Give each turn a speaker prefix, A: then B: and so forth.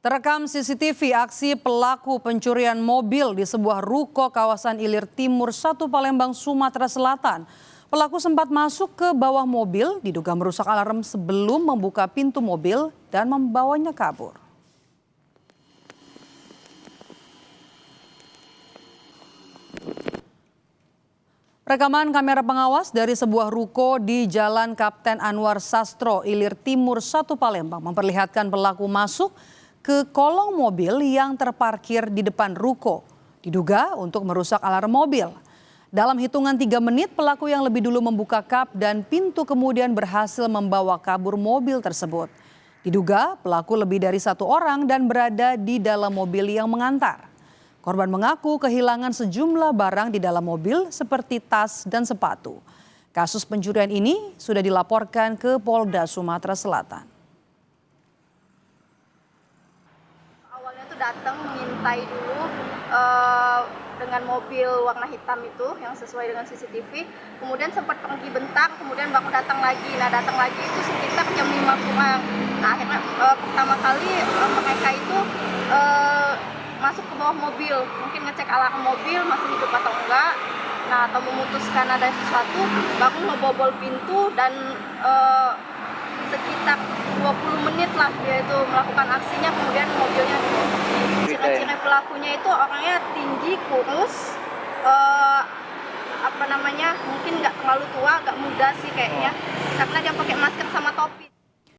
A: Terekam CCTV aksi pelaku pencurian mobil di sebuah ruko kawasan Ilir Timur 1 Palembang, Sumatera Selatan. Pelaku sempat masuk ke bawah mobil, diduga merusak alarm sebelum membuka pintu mobil dan membawanya kabur. Rekaman kamera pengawas dari sebuah ruko di Jalan Kapten Anwar Sastro, Ilir Timur 1 Palembang memperlihatkan pelaku masuk ke kolong mobil yang terparkir di depan ruko, diduga untuk merusak alarm mobil. Dalam hitungan 3 menit, pelaku yang lebih dulu membuka kap dan pintu kemudian berhasil membawa kabur mobil tersebut. Diduga pelaku lebih dari 1 orang dan berada di dalam mobil yang mengantar. Korban mengaku kehilangan sejumlah barang di dalam mobil seperti tas dan sepatu. Kasus pencurian ini sudah dilaporkan ke Polda Sumatera Selatan.
B: Datang mengintai dulu dengan mobil warna hitam itu yang sesuai dengan CCTV, kemudian sempat pergi bentar, kemudian baru datang lagi. Nah, datang lagi itu sekitar jam 5 kurang. Nah, akhirnya pertama kali mereka itu masuk ke bawah mobil, mungkin ngecek alarm mobil masih hidup atau enggak. Nah, atau memutuskan ada sesuatu, baru ngebobol pintu dan sekitar 20 menit lah dia itu melakukan aksinya, kemudian mobilnya ciri-ciri pelakunya itu orangnya tinggi, kurus, mungkin nggak terlalu tua, agak muda sih kayaknya, karena dia pakai masker sama topi.